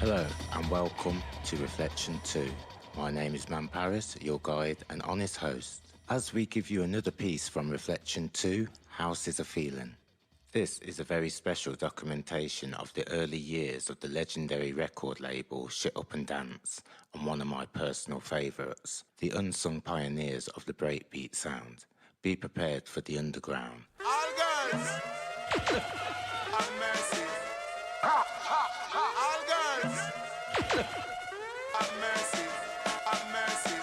Hello and welcome to Reflection 2. My name is Man Paris, your guide and honest host. As we give you another piece from Reflection 2, House is a Feeling. This is a very special documentation of the early years of the legendary record label Shit Up and Dance, and one of my personal favourites, the unsung pioneers of the breakbeat sound. Be prepared for the underground. All girls, have mercy. All girls, have mercy. Have mercy.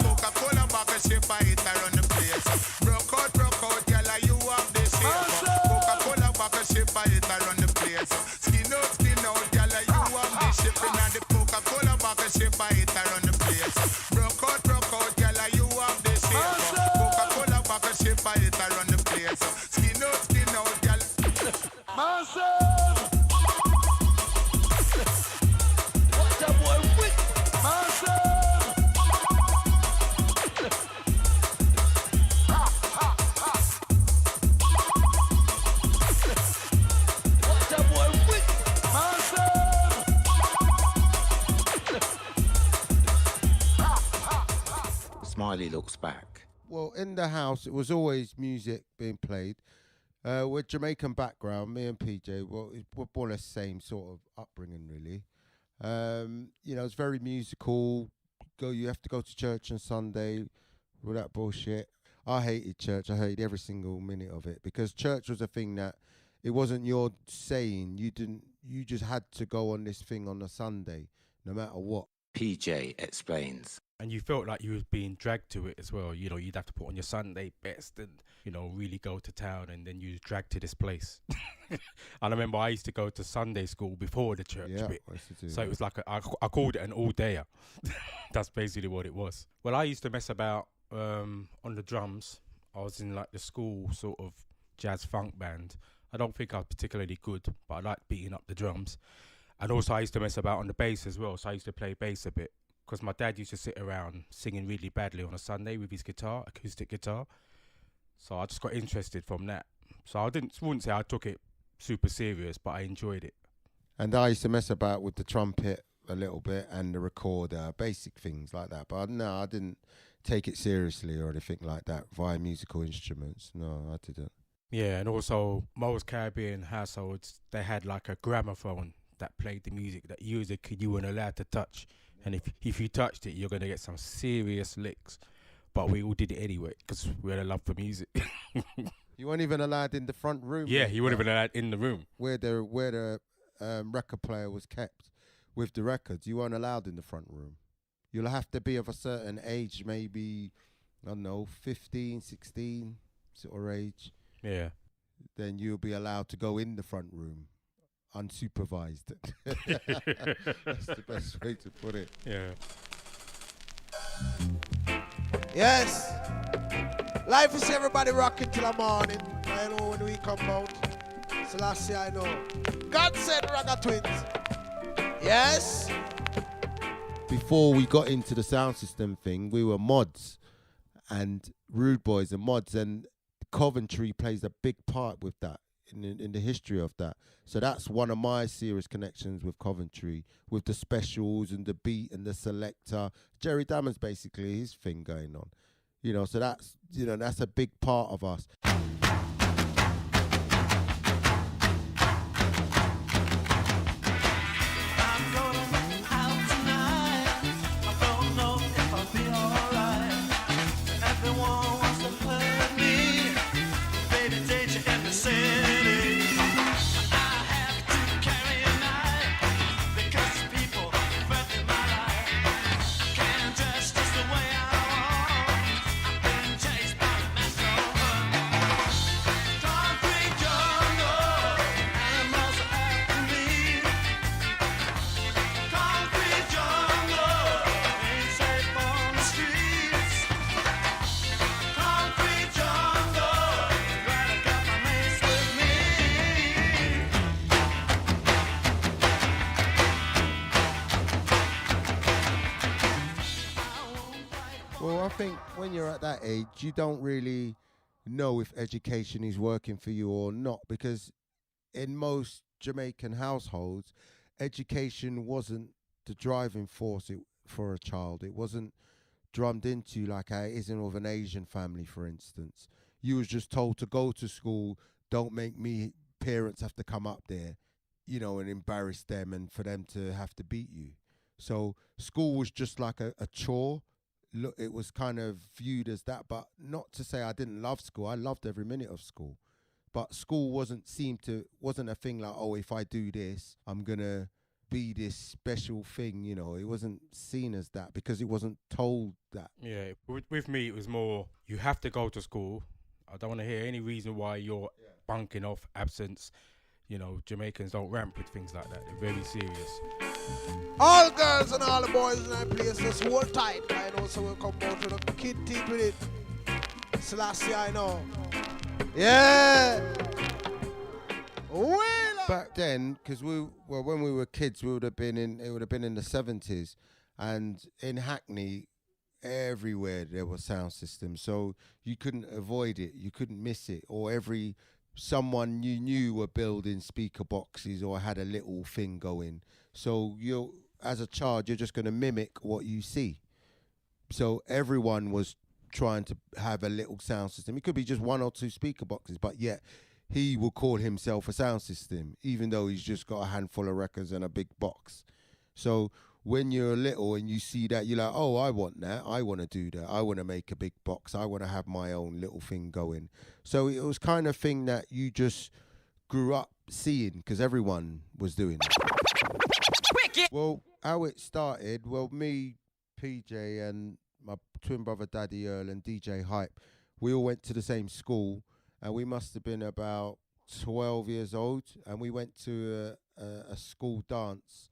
Coca-Cola bottle shape, I hit her on the place. Broke out, girl, you have the shape. Coca-Cola bottle shape, I hit her on the place. Skin out, girl, you have the shape. And the Coca-Cola bottle shape, I hit her on the place. Broke out, girl, you have the shape. Coca-Cola bottle shape, I hit her on the place. Skin out, girl. Massive! What a boy with Massive! What a boy with Massive! Smiley looks back. Well, in the house, it was always music being played. With Jamaican background, me and PJ, we're more or less same sort of upbringing, really. It's very musical. You have to go to church on Sunday, all that bullshit. I hated church. I hated every single minute of it because church was a thing that it wasn't your saying. You just had to go on this thing on a Sunday, no matter what. PJ explains. And you felt like you was being dragged to it as well. You know, you'd have to put on your Sunday best and, really go to town, and then you was dragged to this place. And I remember I used to go to Sunday school before the church bit. So it was like, I called it an all-dayer. That's basically what it was. Well, I used to mess about on the drums. I was in like the school sort of jazz funk band. I don't think I was particularly good, but I liked beating up the drums. And also I used to mess about on the bass as well. So I used to play bass a bit. Because my dad used to sit around singing really badly on a Sunday with his guitar, acoustic guitar. So I just got interested from that. So I wouldn't say I took it super serious, but I enjoyed it. And I used to mess about with the trumpet a little bit and the recorder, basic things like that. But no, I didn't take it seriously or anything like that via musical instruments. No, I didn't. Yeah, and also most Caribbean households, they had like a gramophone that played the music that you as a kid, you weren't allowed to touch. And if you touched it, you're going to get some serious licks. But we all did it anyway because we had a love for music. You weren't even allowed in the front room. Yeah, you weren't even allowed in the room. Where the record player was kept with the records. You weren't allowed in the front room. You'll have to be of a certain age, maybe, I don't know, 15, 16 sort of age. Yeah. Then you'll be allowed to go in the front room. Unsupervised. That's the best way to put it. Yeah. Yes. Life is everybody rocking till the morning. I know when we come out. Selassie, I know. God said Ragga Twins. Yes. Before we got into the sound system thing, we were mods and Rude Boys and mods, and Coventry plays a big part with that. In the history of that. So that's one of my serious connections with Coventry, with the specials and the beat and the selector. Jerry Dammond's basically his thing going on. So that's a big part of us. I think when you're at that age, you don't really know if education is working for you or not, because in most Jamaican households, education wasn't the driving force for a child. It wasn't drummed into you like it isn't with an Asian family, for instance. You was just told to go to school, don't make me parents have to come up there, you know, and embarrass them and for them to have to beat you. So school was just like a chore. Look, it was kind of viewed as that, but not to say I didn't love school. I loved every minute of school. But school wasn't a thing like, oh, if I do this, I'm gonna be this special thing, you know. It wasn't seen as that because it wasn't told that. Yeah, with me, it was more, you have to go to school. I don't want to hear any reason why you're bunking off, absence. You know, Jamaicans don't ramp with things like that. They're very serious. All girls and all the boys in that place just hold tight. I know, so we'll come down to the kid deep with it. Selassie, I know. Yeah. Back then, because when we were kids, it would have been in the 70s, and in Hackney, everywhere there was sound systems, so you couldn't avoid it, you couldn't miss it, or someone you knew were building speaker boxes or had a little thing going. So you, as a child, you're just going to mimic what you see. So everyone was trying to have a little sound system. It could be just one or two speaker boxes, but yet he will call himself a sound system, even though he's just got a handful of records and a big box. So when you're little and you see that, you're like, oh, I want that. I want to do that. I want to make a big box. I want to have my own little thing going. So it was kind of thing that you just grew up seeing because everyone was doing it. Well, how it started, me, PJ, and my twin brother Daddy Earl and DJ Hype, we all went to the same school, and we must have been about 12 years old, and we went to a school dance,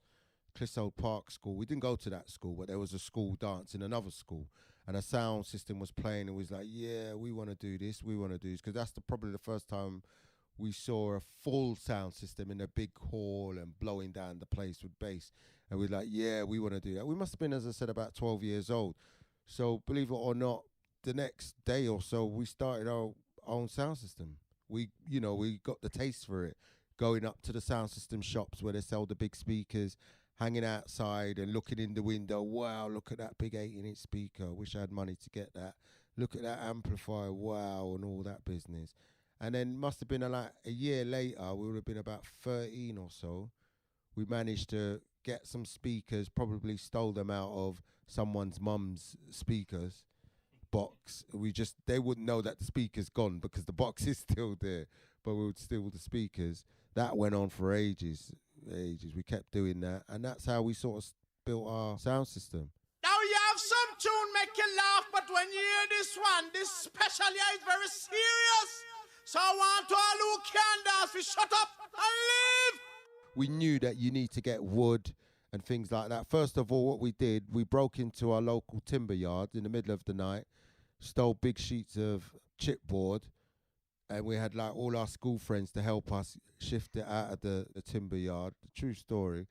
Clissold Park School. We didn't go to that school, but there was a school dance in another school, and a sound system was playing, and we was like, yeah, we want to do this, because that's probably the first time we saw a full sound system in a big hall and blowing down the place with bass, and we were like, yeah, we want to do that. We must have been, as I said, about 12 years old. So believe it or not, the next day or so, we started our own sound system. We got the taste for it, going up to the sound system shops where they sell the big speakers, hanging outside and looking in the window. Wow, look at that big 18-inch speaker. I wish I had money to get that. Look at that amplifier. Wow, and all that business. And then must have been like a year later, we would have been about 13 or so. We managed to get some speakers, probably stole them out of someone's mum's speakers box. They wouldn't know that the speaker's gone because the box is still there, but we would steal the speakers. That went on for ages. We kept doing that, and that's how we sort of built our sound system. Now you have some tune make you laugh, but when you hear this one, this special is very serious. So I want all who can dance, we shut up and leave. We knew that you need to get wood and things like that. First of all, what we did, we broke into our local timber yard in the middle of the night, stole big sheets of chipboard, and we had like all our school friends to help us shift it out of the timber yard. True story.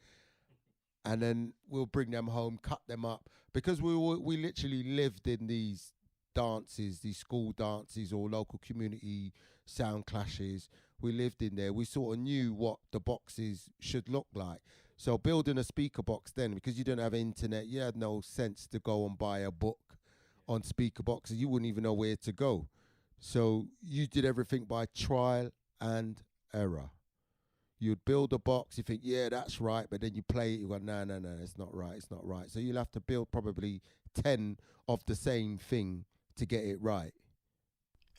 And then we'll bring them home, cut them up, because we literally lived in these dances, these school dances or local community sound clashes. We lived in there. We sort of knew what the boxes should look like. So building a speaker box then, because you didn't have internet, you had no sense to go and buy a book on speaker boxes. You wouldn't even know where to go. So you did everything by trial and error. You'd build a box, you think, yeah, that's right, but then you play it, you go, no, it's not right. So you'll have to build probably 10 of the same thing to get it right.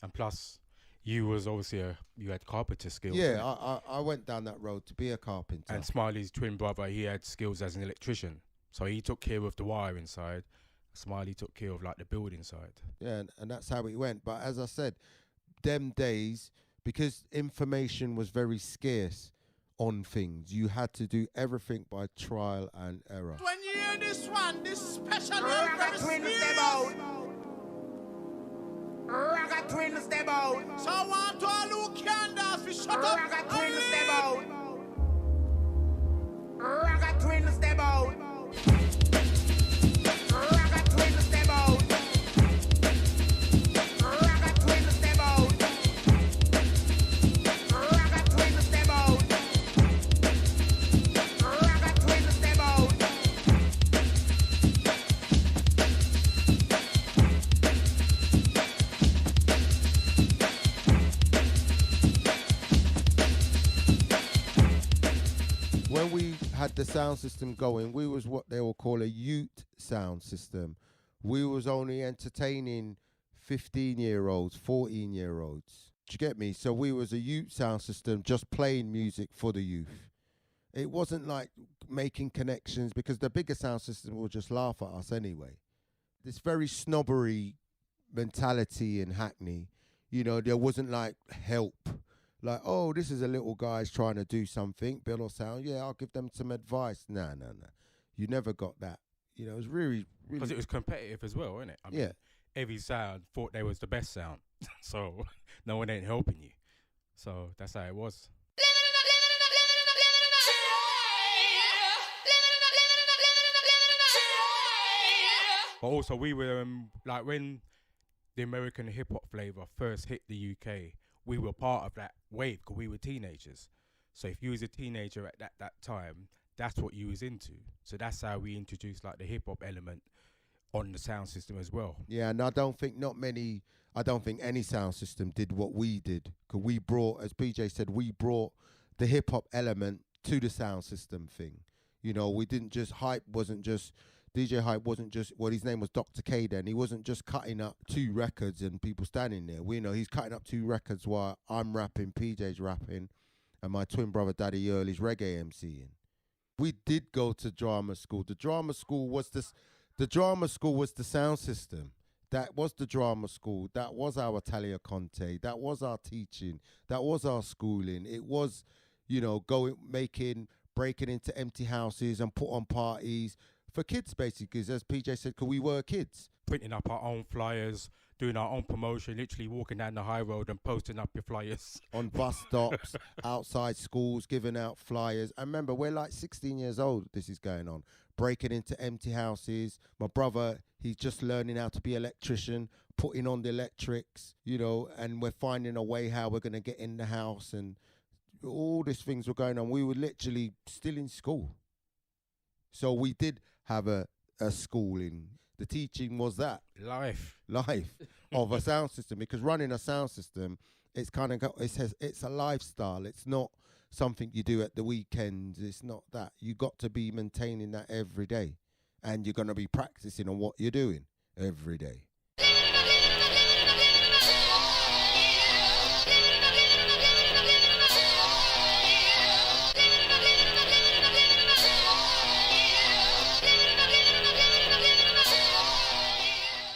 And plus, you was obviously you had carpenter skills. Yeah, I went down that road to be a carpenter. And Smiley's twin brother, he had skills as an electrician. So he took care of the wiring side. Smiley took care of like the building side. Yeah, and that's how it went. But as I said, them days, because information was very scarce on things, you had to do everything by trial and error. When you hear this one, this special very serious. Ragga twin step out. So I want all who can dance, we shut up and twin step out. Ragga twin step out. Ragga twin step out. Ragga twin step out. Ragga twin step out. Ragga had the sound system going, we was what they will call a youth sound system. We was only entertaining 15-year-olds, 14-year-olds. Do you get me? So we was a youth sound system just playing music for the youth. It wasn't like making connections because the bigger sound system will just laugh at us anyway. This very snobbery mentality in Hackney, you know, there wasn't like help. Like, oh, this is a little guy's trying to do something, build a sound. Yeah, I'll give them some advice. No. You never got that. You know, it was really... Because it was competitive as well, innit? I mean, yeah. Every sound thought they was the best sound. So no one ain't helping you. So that's how it was. But also we were, like when the American hip hop flavor first hit the UK, we were part of that wave because we were teenagers. So if you was a teenager at that time, that's what you was into. So that's how we introduced like the hip hop element on the sound system as well. Yeah, and I don't think any sound system did what we did. Because we brought, as PJ said, we brought the hip hop element to the sound system thing. You know, we didn't just, DJ Hype wasn't just, well, his name was Dr. K then. He wasn't just cutting up 2 records and people standing there. We know he's cutting up 2 records while I'm rapping, PJ's rapping, and my twin brother Daddy Earl is reggae MCing. We did go to drama school. The drama school was the sound system. That was the drama school. That was our Talia Conte. That was our teaching. That was our schooling. It was, you know, breaking into empty houses and put on parties for kids, basically, as PJ said, because we were kids. Printing up our own flyers, doing our own promotion, literally walking down the high road and posting up your flyers. On bus stops, outside schools, giving out flyers. And remember, we're like 16 years old, this is going on. Breaking into empty houses. My brother, he's just learning how to be an electrician, putting on the electrics, you know, and we're finding a way how we're going to get in the house. And all these things were going on. We were literally still in school. So we did have a schooling. The teaching was that life of a sound system, because running a sound system, it's kind of it's a lifestyle. It's not something you do at the weekends. It's not that. You got to be maintaining that every day, and you're going to be practicing on what you're doing every day.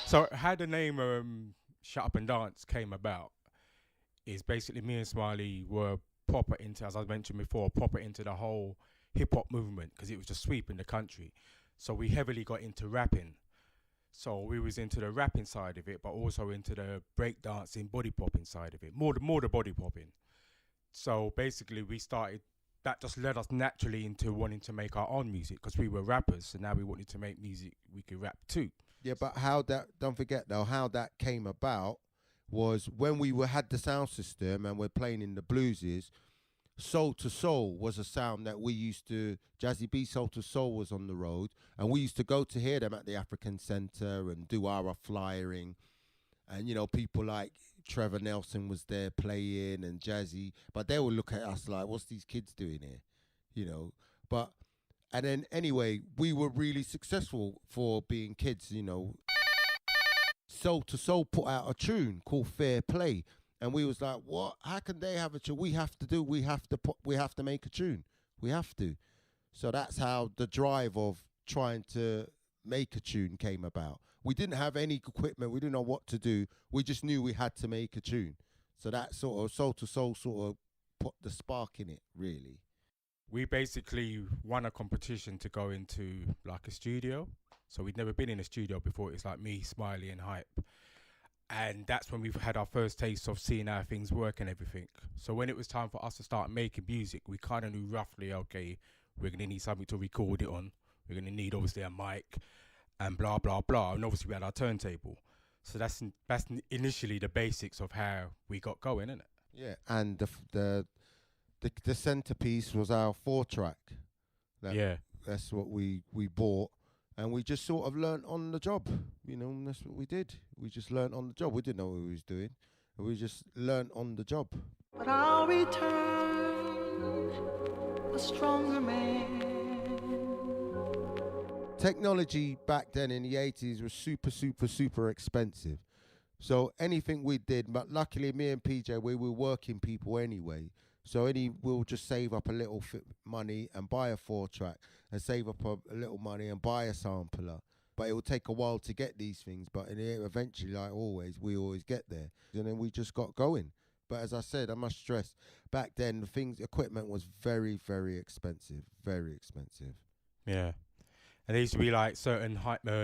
So how the name Shut Up and Dance came about is basically me and Smiley were proper into, as I mentioned before, proper into the whole hip-hop movement because it was just sweeping the country. So we heavily got into rapping. So we was into the rapping side of it, but also into the breakdancing, body popping side of it, more the body popping. So basically that just led us naturally into wanting to make our own music because we were rappers. So now we wanted to make music we could rap too. Yeah, but don't forget though, how that came about was when we had the sound system and we're playing in the blueses, Soul to Soul was a sound that we used to, Jazzy B Soul to Soul was on the road, and we used to go to hear them at the African Centre and do our flyering. And, you know, people like Trevor Nelson was there playing and Jazzy, but they would look at us like, what's these kids doing here? You know, and then anyway, we were really successful for being kids, you know. Soul to Soul put out a tune called Fair Play. And we was like, what? How can they have a tune? We have to make a tune. We have to. So that's how the drive of trying to make a tune came about. We didn't have any equipment. We didn't know what to do. We just knew we had to make a tune. So that sort of Soul to Soul sort of put the spark in it, really. We basically won a competition to go into like a studio. So we'd never been in a studio before. It's like me, Smiley and Hype. And that's when we've had our first taste of seeing how things work and everything. So when it was time for us to start making music, we kind of knew roughly, okay, we're going to need something to record it on. We're going to need obviously a mic and blah, blah, blah. And obviously we had our turntable. So that's initially the basics of how we got going, isn't it? Yeah, and the centerpiece was our 4-track. That's what we bought, and we just sort of learnt on the job. You know, and that's what we did. We just learnt on the job. We didn't know what we was doing. We just learnt on the job. But I'll return a stronger man. Technology back then in the 80s was super expensive. So anything we did, but luckily me and PJ, we were working people anyway. So we'll just save up a little money and buy a 4-track and save up a little money and buy a sampler. But it will take a while to get these things. But eventually, like always, we always get there. And then we just got going. But as I said, I must stress, back then, equipment was very, very expensive. Very expensive. Yeah. And there used to be like certain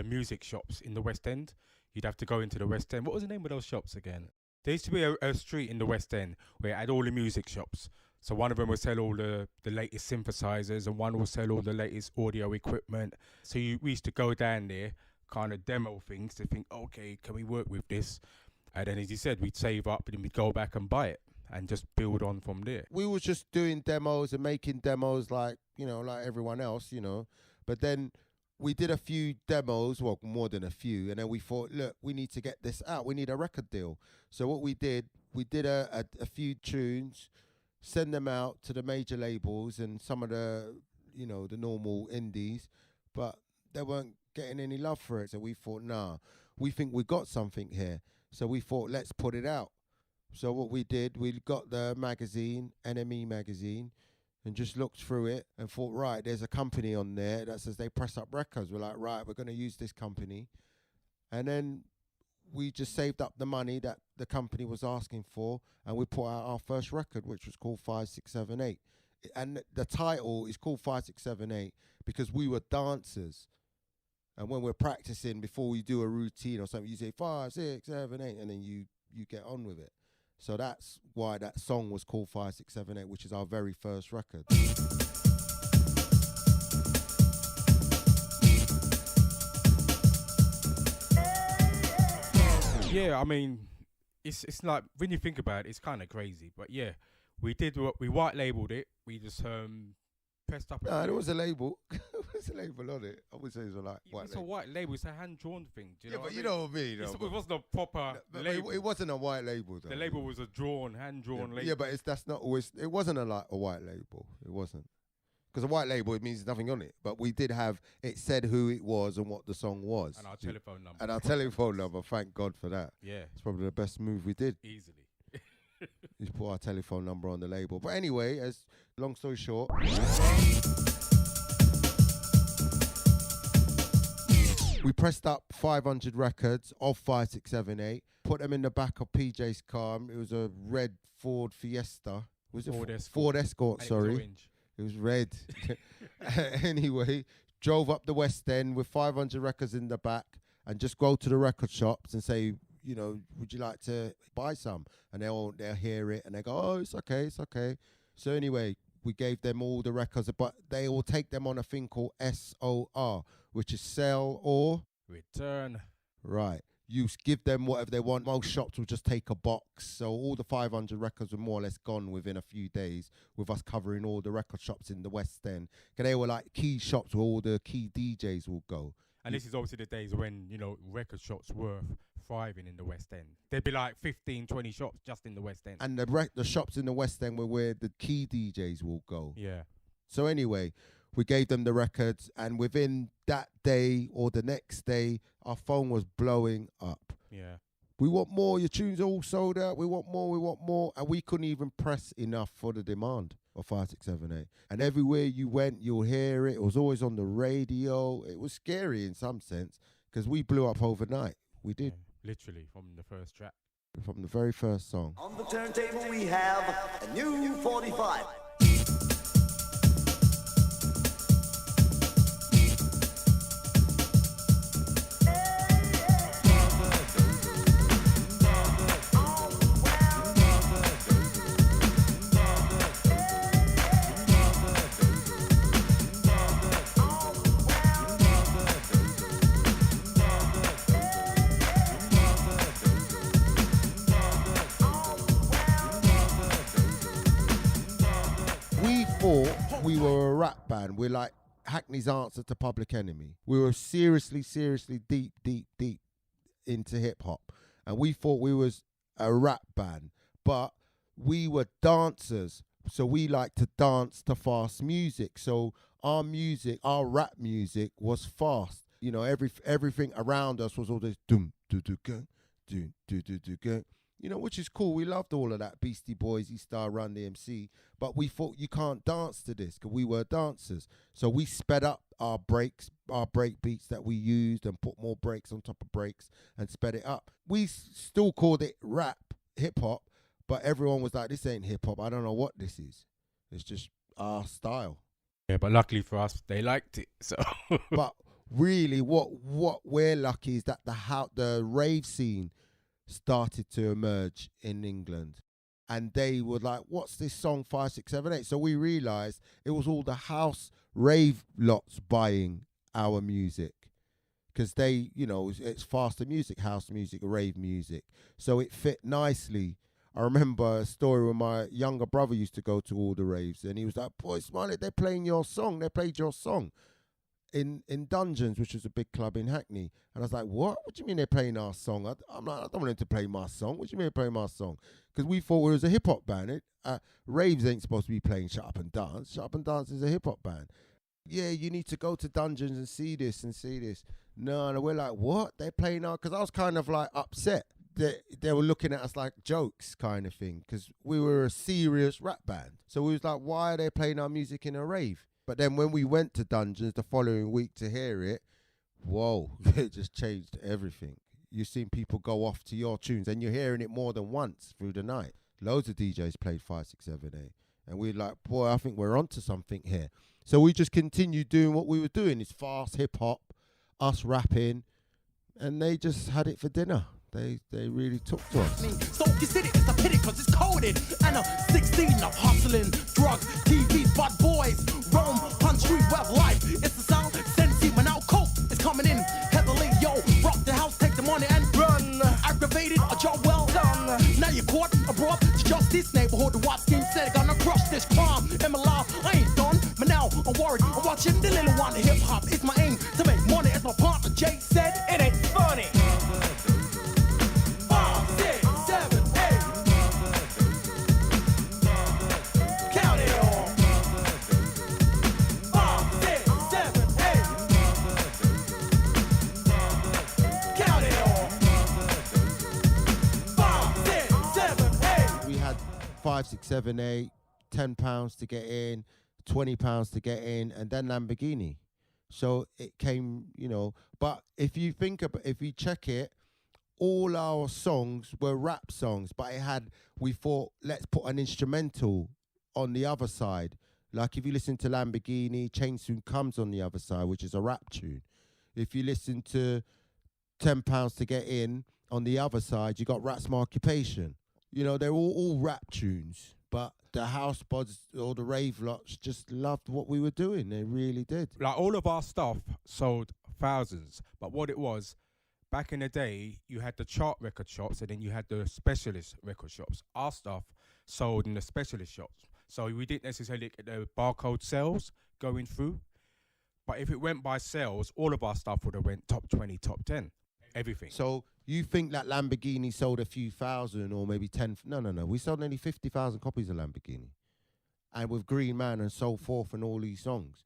music shops in the West End. You'd have to go into the West End. What was the name of those shops again? There used to be a street in the West End where it had all the music shops. So one of them would sell all the latest synthesizers and one would sell all the latest audio equipment. So we used to go down there, kind of demo things to think, okay, can we work with this? And then, as you said, we'd save up and then we'd go back and buy it and just build on from there. We was just doing demos and making demos like everyone else, But then we did a few demos, well, more than a few, and then we thought, look, we need to get this out. We need a record deal. So what we did a few tunes, send them out to the major labels and some of the, the normal indies, but they weren't getting any love for it. So we thought, nah, we think we got something here. So we thought, let's put it out. So what we did, we got the magazine, NME magazine, and just looked through it and thought, right, there's a company on there that says they press up records. We're like, right, we're going to use this company. And then we just saved up the money that the company was asking for, and we put out our first record, which was called 5678. And the title is called 5678 because we were dancers. And when we're practicing, before we do a routine or something, you say 5, 6, 7, 8, and then you get on with it. So that's why that song was called 5678, which is our very first record. Yeah, I mean, it's like, when you think about it, it's kind of crazy. But yeah, we white labeled it. We just pressed up. No, there was a label. There was a label on it. I would say it was like white it's label. A white label. It's a hand-drawn thing. Do you know But what you I mean? know what I mean. It wasn't a proper label. It wasn't a white label, though. The label was a hand-drawn label. Yeah, but that's not always. It wasn't a white label. It wasn't. Because a white label, it means nothing on it. But we did have, it said who it was and what the song was. And our telephone number. And our telephone number, thank God for that. Yeah. It's probably the best move we did. Easily. Is put our telephone number on the label. But anyway, as long story short, we pressed up 500 records of 5678, put them in the back of PJ's car. It was a red Ford Fiesta. Was it Ford Escort, sorry. It was red. Anyway, drove up the West End with 500 records in the back and just go to the record shops and say, would you like to buy some? And they'll hear it and they go, oh, it's okay. So anyway, we gave them all the records, but they will take them on a thing called SOR, which is sell or return. Right. You give them whatever they want. Most shops will just take a box. So all the 500 records were more or less gone within a few days, with us covering all the record shops in the West End. Because they were like key shops where all the key DJs will go. And this is obviously the days when, record shops were thriving in the West End. There'd be like 15, 20 shops just in the West End. And the shops in the West End were where the key DJs will go. Yeah. So anyway, we gave them the records, and within that day or the next day, our phone was blowing up. Yeah. We want more. Your tunes are all sold out. We want more. And we couldn't even press enough for the demand of 5678. And everywhere you went, you'll hear it. It was always on the radio. It was scary in some sense because we blew up overnight. We did. Yeah, literally from the first track. From the very first song. On the turntable we have a new 45. We were a rap band. We're like Hackney's answer to Public Enemy. We were seriously deep into hip hop, and we thought we was a rap band, but we were dancers. So we like to dance to fast music. So our music, our rap music was fast. You know, everything around us was all this doom, do, do, go, do, do, do, do, go. You know, which is cool. We loved all of that. Beastie Boys, E-Star, Run DMC. But we thought you can't dance to this because we were dancers. So we sped up our breaks, our break beats that we used and put more breaks on top of breaks and sped it up. We still called it rap, hip hop, but everyone was like, this ain't hip hop. I don't know what this is. It's just our style. Yeah, but luckily for us, they liked it. So, But really, what we're lucky is that the rave scene started to emerge in England, and they were like, "What's this song 5, 6, 7, 8?" So we realised it was all the house rave lots buying our music because they, you know, it's faster music, house music, rave music, so it fit nicely. I remember a story where my younger brother used to go to all the raves, and he was like, "Boy, Smiley, they're playing your song. They played your song in Dungeons, which was a big club in Hackney." And I was like, "What? What do you mean they're playing our song?" I'm like, "I don't want them to play my song. What do you mean they're playing my song?" Because we thought we was a hip hop band. Raves ain't supposed to be playing Shut Up and Dance. Shut Up and Dance is a hip hop band. Yeah, you need to go to Dungeons and see this and see this. No, we're like, what? They're playing our... Because I was kind of like upset. They were looking at us like jokes kind of thing because we were a serious rap band. So we was like, why are they playing our music in a rave? But then when we went to Dungeons the following week to hear it, whoa, it just changed everything. You've seen people go off to your tunes and you're hearing it more than once through the night. Loads of DJs played 5, 6, 7, 8. And we're like, boy, I think we're onto something here. So we just continued doing what we were doing. It's fast hip hop, us rapping, and they just had it for dinner. They really took to us. So consider it's a pity cause it's coded. And I'm 16, I'm hustling, drugs, TV, bad boys, Rome, country, web life. It's the sound, Sensi, man, now coke is coming in heavily, yo. Rock the house, take the money and run. Aggravated, a job well done. Now you're caught, abroad to justice. Neighborhood, the watch scheme said, gonna crush this crime. In my life, I ain't done, but now I'm worried. I'm watching the little one, hip hop. It's my aim to make money, as my partner Jay said. It ain't funny. £5, £6, £7, £8, £10 to get in, £20 to get in, and then Lamborghini. So it came, you know. But if you check it, all our songs were rap songs, but we thought, let's put an instrumental on the other side. Like if you listen to Lamborghini, Change Soon Comes on the other side, which is a rap tune. If you listen to £10 to Get In, on the other side, you got Rat's My Occupation. You know, they're all rap tunes, but the house buds or the rave lots just loved what we were doing. They really did. like, all of our stuff sold thousands, but what it was, back in the day, you had the chart record shops and then you had the specialist record shops. Our stuff sold in the specialist shops. So we didn't necessarily get the barcode sales going through. But if it went by sales, all of our stuff would have went top 20, top 10, everything. So you think that Lamborghini sold a few thousand or maybe 10? No. We sold nearly 50,000 copies of Lamborghini. And with Green Man and So Forth and all these songs.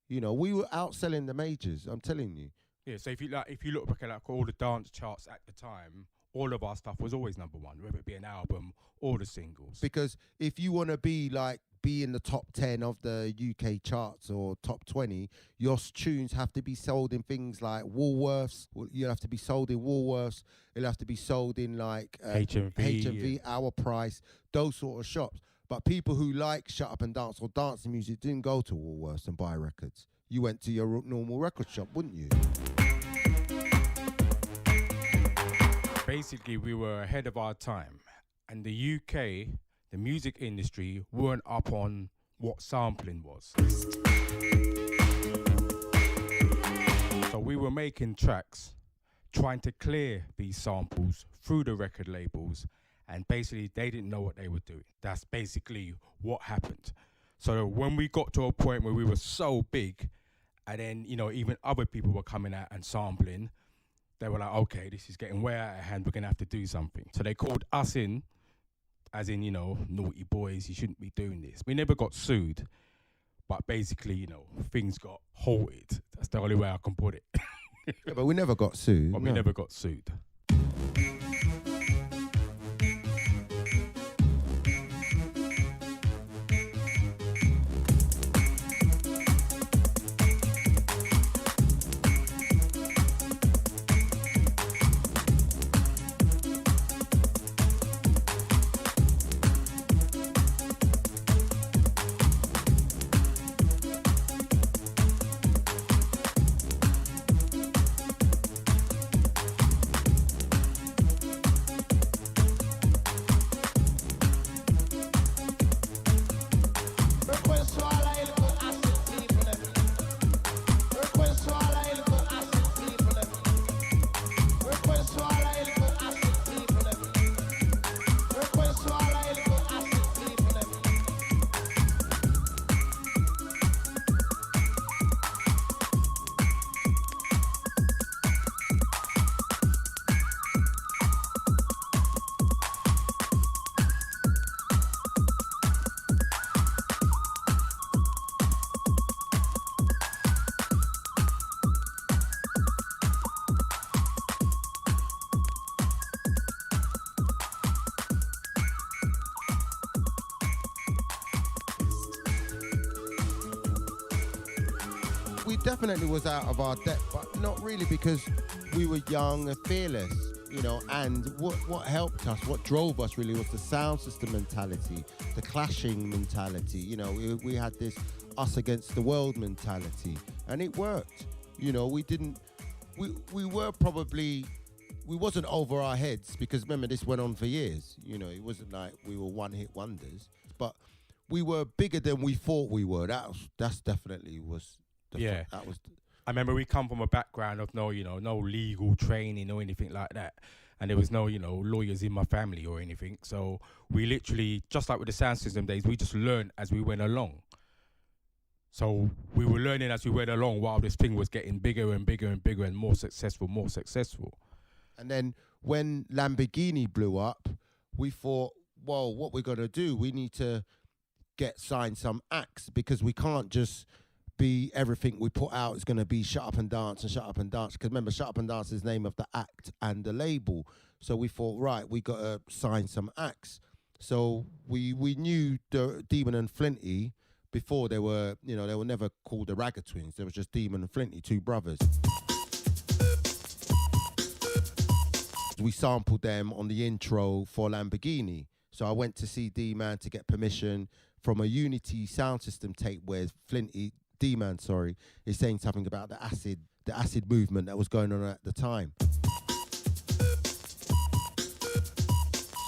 You know, we were outselling the majors, I'm telling you. Yeah, so if you look back at like all the dance charts at the time, all of our stuff was always number one, whether it be an album or the singles. Because if you want to be in the top 10 of the UK charts or top 20, your tunes have to be sold in things like Woolworths. You'll have to be sold in Woolworths. It'll have to be sold in like HMV, Our Price, those sort of shops. But people who like Shut Up and Dance or dancing music didn't go to Woolworths and buy records. You went to your normal record shop, wouldn't you? Basically, we were ahead of our time. And the UK, the music industry, weren't up on what sampling was. So we were making tracks, trying to clear these samples through the record labels, and basically they didn't know what they were doing. That's basically what happened. So when we got to a point where we were so big, and then, you know, even other people were coming out and sampling, they were like, okay, this is getting way out of hand, we're gonna have to do something. So they called us in as in, you know, naughty boys, you shouldn't be doing this. We never got sued, but basically, you know, things got halted. That's the only way I can put it. Yeah, but we never got sued. But we no. never got sued. We definitely was out of our depth, but not really, because we were young and fearless, you know. And what helped us, what drove us really, was the sound system mentality, the clashing mentality. You know, we had this us against the world mentality, and it worked. You know, we wasn't over our heads, because remember, this went on for years. You know, it wasn't like we were one-hit wonders, but we were bigger than we thought we were. That's definitely was. That was. I remember we come from a background of no legal training or anything like that. And there was no, you know, lawyers in my family or anything. So we literally, just like with the sound system days, we just learned as we went along. So we were learning as we went along while this thing was getting bigger and bigger and bigger and more successful. And then when Lamborghini blew up, we thought, well, what we're going to do, we need to sign some acts, because we can't just be everything we put out is going to be Shut Up and Dance and Shut Up and Dance. Because remember, Shut Up and Dance is the name of the act and the label. So we thought, right, we got to sign some acts. So we knew the Demon and Flinty before. They were never called the Ragga Twins. There was just Demon and Flinty, two brothers. We sampled them on the intro for Lamborghini. So I went to see D-Man to get permission from a Unity sound system tape where D-Man, is saying something about the acid movement that was going on at the time.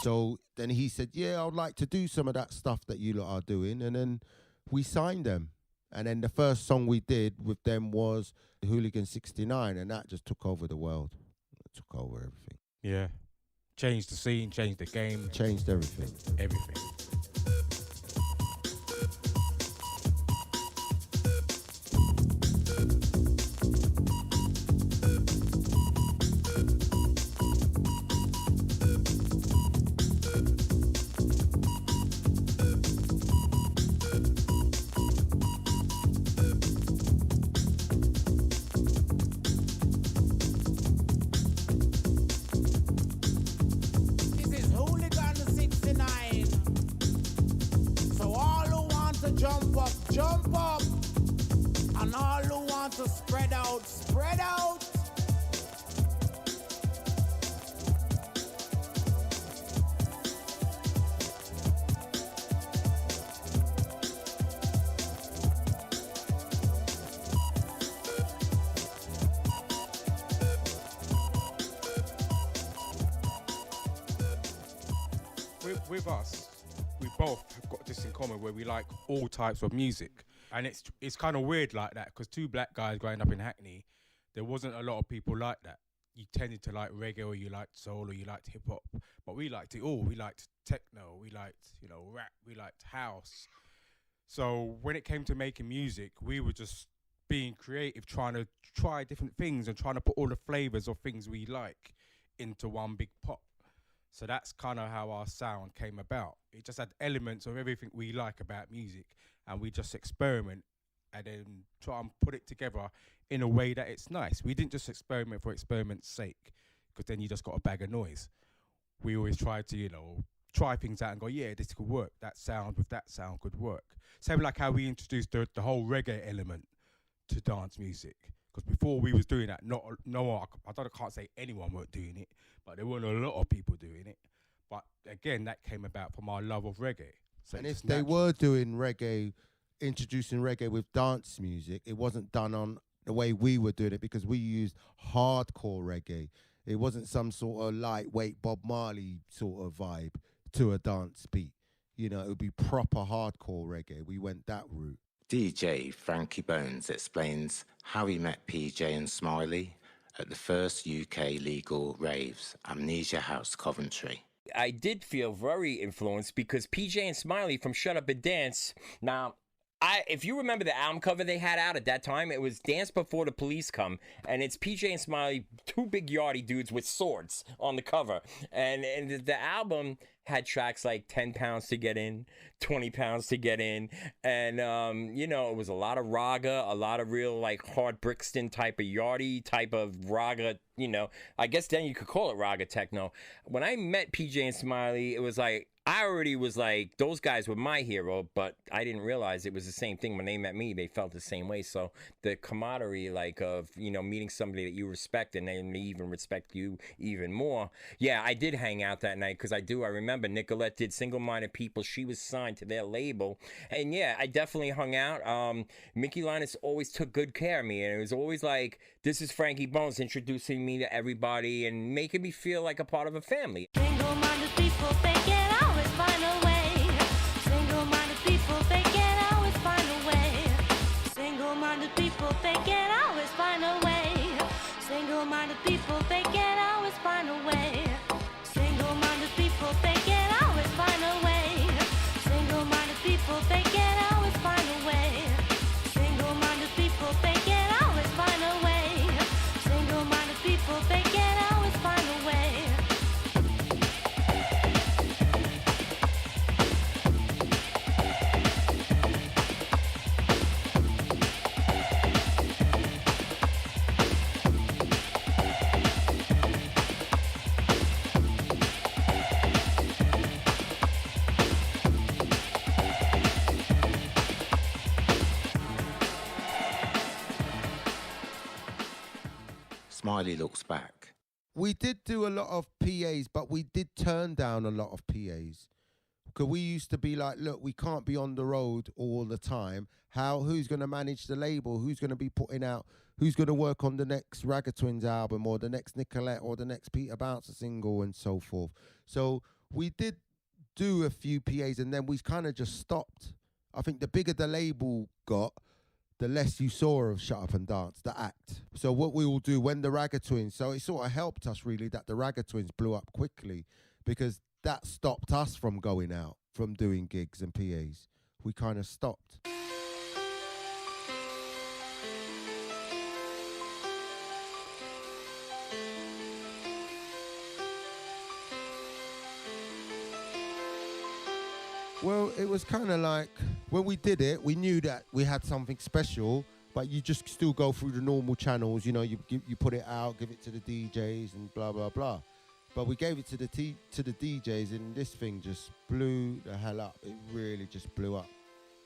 So then he said, yeah, I would like to do some of that stuff that you lot are doing. And then we signed them. And then the first song we did with them was Hooligan 69, and that just took over the world. It took over everything. Yeah. Changed the scene, changed the game. Changed everything. Everything. Jump up, and all who want to spread out, spread out. With us, we both have got this in common, where we like all types of music. And it's kind of weird like that, because two black guys growing up in Hackney, there wasn't a lot of people like that. You tended to like reggae, or you liked soul, or you liked hip hop. But we liked it all. We liked techno, we liked, you know, rap, we liked house. So when it came to making music, we were just being creative, trying to try different things and trying to put all the flavors of things we like into one big pot. So that's kind of how our sound came about. It just had elements of everything we like about music, and we just experiment and then try and put it together in a way that it's nice. We didn't just experiment for experiment's sake, because then you just got a bag of noise. We always try to, try things out and go, yeah, this could work. That sound with that sound could work. Same like how we introduced the whole reggae element to dance music. Because before we was doing that, I can't say anyone weren't doing it, but there weren't a lot of people doing it. But again, that came about from our love of reggae. So and if they were doing reggae, introducing reggae with dance music, it wasn't done on the way we were doing it, because we used hardcore reggae. It wasn't some sort of lightweight Bob Marley sort of vibe to a dance beat. It would be proper hardcore reggae. We went that route. DJ Frankie Bones explains how he met PJ and Smiley at the first UK legal raves, Amnesia House, Coventry. I did feel very influenced because PJ and Smiley from Shut Up and Dance. Now, if you remember the album cover they had out at that time, it was Dance Before the Police Come, and it's PJ and Smiley, two big yardie dudes with swords on the cover. And the album had tracks like 10 pounds to get in, 20 pounds to get in, and it was a lot of raga, a lot of real like hard Brixton type of yardie type of raga. I guess then you could call it raga techno. When I met PJ and Smiley, it was like I already was like, those guys were my hero, but I didn't realize it was the same thing. When they met me, they felt the same way. So the camaraderie, like, of, meeting somebody that you respect and they even respect you even more. Yeah, I did hang out that night because I remember Nicolette did Single Minded People. She was signed to their label. And yeah, I definitely hung out. Mickey Linus always took good care of me. And it was always like, this is Frankie Bones introducing me to everybody and making me feel like a part of a family. Single-minded people, they can always find a way. Single-minded people, they can always find a way. Single-minded people, they can always find a way. Single-minded people, they can always find a way. Single-minded people, they can always find a way. Single-minded people, they can always find a way. Single-minded people, they can always find a way. Single-minded people, they can always find a way. Smiley looks back. We did do a lot of PAs, but we did turn down a lot of PAs. Because we used to be like, look, we can't be on the road all the time. Who's going to manage the label? Who's going to be putting out? Who's going to work on the next Ragga Twins album or the next Nicolette or the next Peter Bouncer single and so forth? So we did do a few PAs and then we kind of just stopped. I think the bigger the label got, the less you saw of Shut Up and Dance, the act. So what we will do when the Ragga Twins, so it sort of helped us really that the Ragga Twins blew up quickly, because that stopped us from going out, from doing gigs and PAs. We kind of stopped. Well, it was kind of like, when we did it, we knew that we had something special, but you just still go through the normal channels, you put it out, give it to the DJs and blah, blah, blah. But we gave it to the DJs, and this thing just blew the hell up. It really just blew up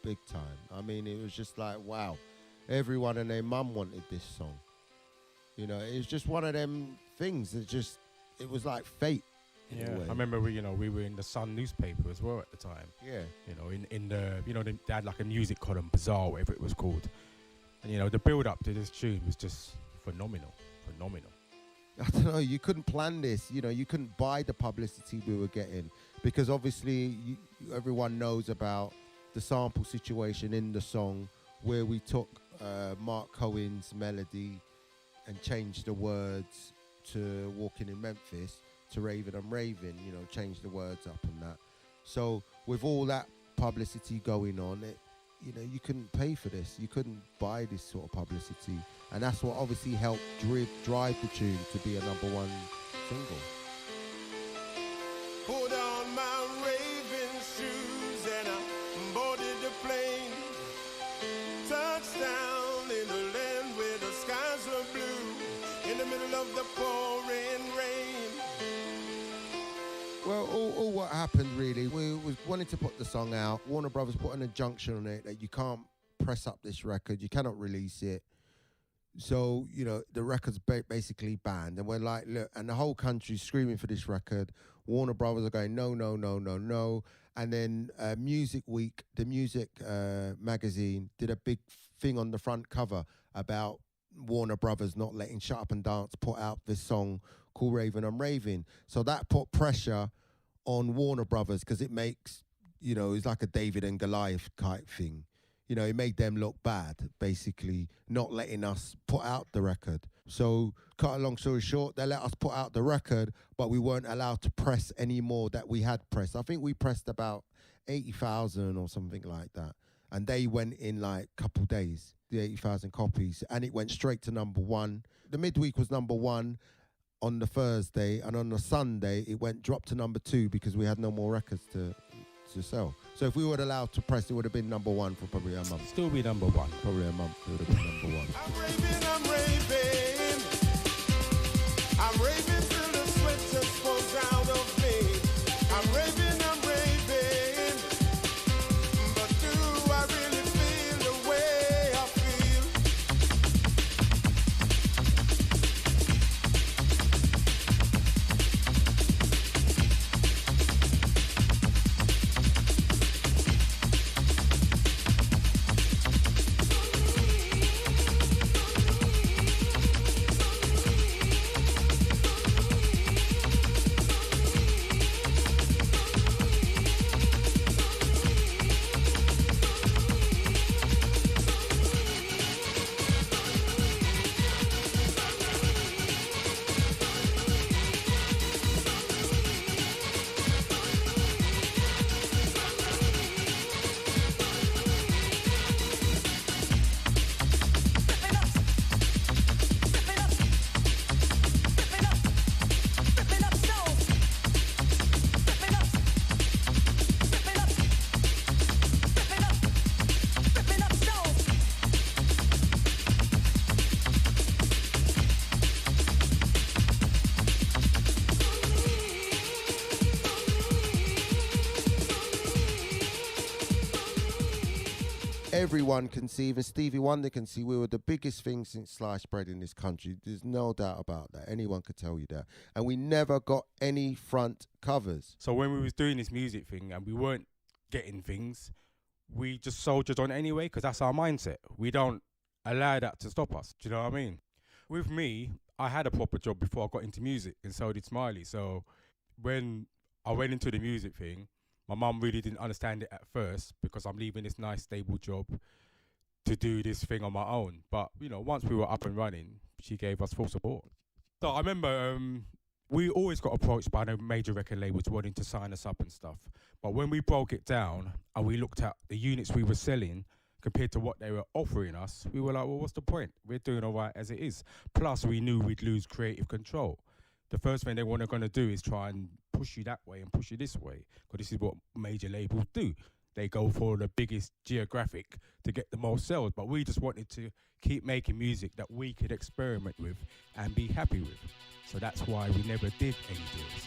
big time. I mean, it was just like, wow. Everyone and their mum wanted this song. It was just one of them things. It was like fate. Yeah, I remember we were in the Sun newspaper as well at the time. Yeah. In the they had like a music column, Bazaar, whatever it was called. And the build up to this tune was just phenomenal. I don't know, you couldn't plan this, you couldn't buy the publicity we were getting, because obviously everyone knows about the sample situation in the song where we took Mark Cohen's melody and changed the words to Walking in Memphis to Raving I'm Raving, changed the words up and that. So with all that publicity going on, you couldn't pay for this. You couldn't buy this sort of publicity. And that's what obviously helped drive the tune to be a #1 single. Put on my raving shoes and I boarded the plane. Touchdown in the land where the skies were blue, in the middle of the pouring rain. Well, all what happened really, we was wanting to put the song out. Warner Brothers put an injunction on it that you can't press up this record, you cannot release it. So, you know, the record's basically banned. And we're like, look, and the whole country's screaming for this record. Warner Brothers are going, no, no, no, no, no. And then Music Week, the music magazine, did a big thing on the front cover about Warner Brothers not letting Shut Up and Dance put out this song called Raving I'm Raving. So that put pressure on Warner Brothers because it makes, you know, it's like a David and Goliath type thing. You know, it made them look bad, basically, not letting us put out the record. So, cut a long story short, they let us put out the record, but we weren't allowed to press any more that we had pressed. I think we pressed about 80,000 or something like that. And they went in like a couple days, the 80,000 copies, and it went straight to number one. The midweek was number one on the Thursday, and on the Sunday, it dropped to number two because we had no more records to sell. So if we were allowed to press, it would have been number one for probably a month. Still be number one. Probably a month, it would have been number one. I'm raving, I'm raving till the sweat just falls out of me. I'm raving, but do I really feel the way I feel? Everyone can see, even Stevie Wonder can see, we were the biggest thing since sliced bread in this country. There's no doubt about that. Anyone could tell you that. And we never got any front covers. So when we was doing this music thing and we weren't getting things, we just soldiered on anyway because that's our mindset. We don't allow that to stop us. Do you know what I mean? With me, I had a proper job before I got into music, and so did Smiley. So when I went into the music thing, my mum really didn't understand it at first because I'm leaving this nice stable job to do this thing on my own. But, you know, once we were up and running, she gave us full support. So I remember we always got approached by the major record labels wanting to sign us up and stuff. But when we broke it down and we looked at the units we were selling compared to what they were offering us, we were like, well, what's the point? We're doing all right as it is. Plus, we knew we'd lose creative control. The first thing they were going to do is try and push you that way and push you this way, because this is what major labels do. They go for the biggest geographic to get the most sales, but we just wanted to keep making music that we could experiment with and be happy with. So that's why we never did any deals.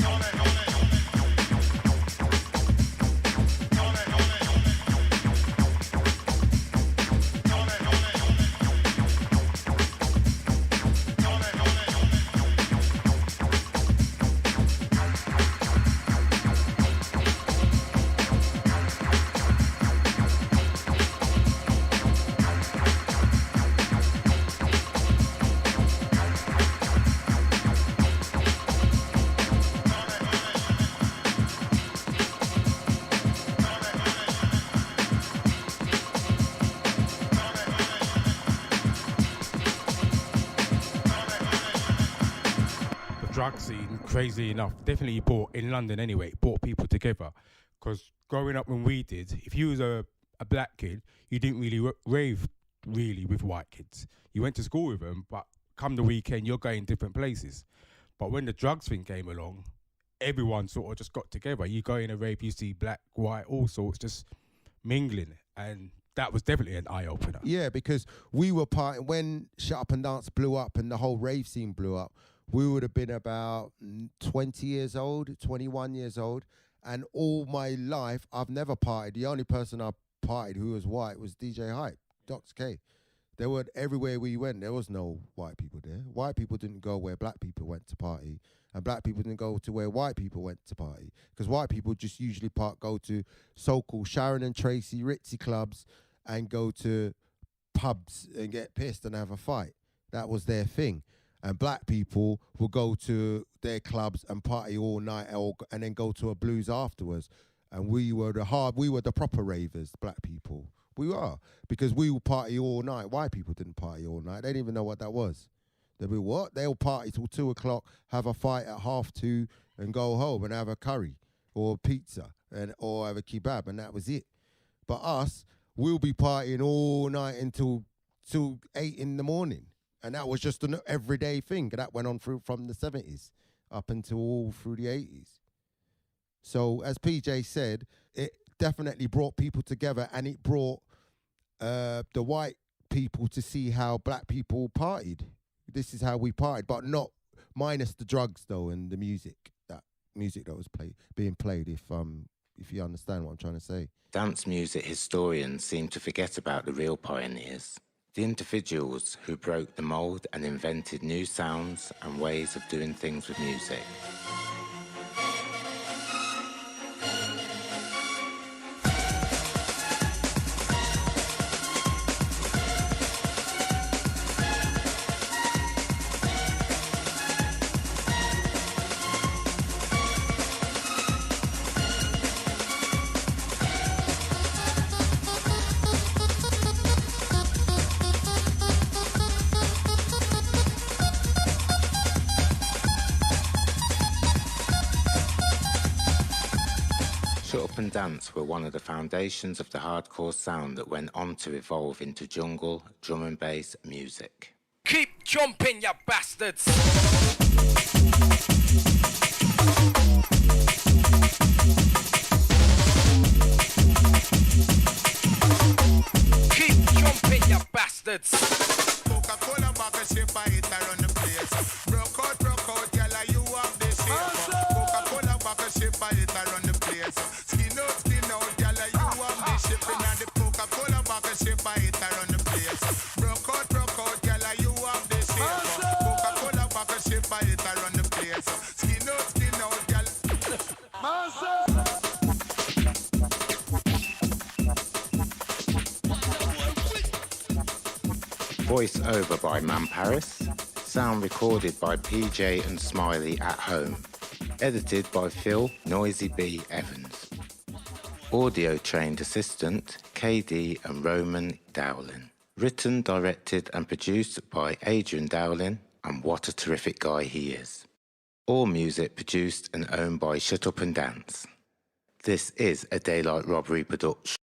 Ole, ole. drug scene, crazy enough, definitely brought, in London anyway, brought people together. Because growing up when we did, if you was a black kid, you didn't really rave really with white kids. You went to school with them, but come the weekend, you're going different places. But when the drugs thing came along, everyone sort of just got together. You go in a rave, you see black, white, all sorts, just mingling. And that was definitely an eye-opener. Yeah, because we were when Shut Up and Dance blew up and the whole rave scene blew up, we would have been about 20 years old, 21 years old. And all my life, I've never partied. The only person I partied who was white was DJ Hype, Docs K. There were, everywhere we went, there was no white people there. White people didn't go where black people went to party, and black people didn't go to where white people went to party. Because white people just usually go to so-called Sharon and Tracy, ritzy clubs, and go to pubs and get pissed and have a fight. That was their thing. And black people will go to their clubs and party all night, and then go to a blues afterwards. And we were the proper ravers, black people. We are, because we will party all night. White people didn't party all night. They didn't even know what that was. They'll be what? They'll party till 2 o'clock, have a fight at 2:30, and go home and have a curry or pizza or have a kebab, and that was it. But us, we'll be partying all night until 8 in the morning. And that was just an everyday thing. That went on from the 70s up until all through the 80s. So as PJ said, it definitely brought people together, and it brought the white people to see how black people partied. This is how we partied, but not minus the drugs though, and the music that was being played. If you understand what I'm trying to say. Dance music historians seem to forget about the real pioneers, the individuals who broke the mold and invented new sounds and ways of doing things with music. Shut Up and Dance were one of the foundations of the hardcore sound that went on to evolve into jungle, drum and bass music. Keep jumping, you bastards! Keep jumping, you bastards! Coca-Cola bottle shape, I hit around the place. Broke out, girl, you have the shape. Coca-Cola bottle shape, I hit around the place. Skin out, girl, you have the shape. And the Coca-Cola bottle shape, I hit around the place. Broke out, girl, you have the shape. Coca-Cola bottle shape, I hit around the place. Skin out, girl. Voice over by Man Paris. Sound recorded by PJ and Smiley at home. Edited by Phil Noisy B Evans. Audio trained assistant KD and Roman Dowling. Written, directed and produced by Adrian Dowling, and what a terrific guy he is. All music produced and owned by Shut Up and Dance. This is a Daylight Robbery production.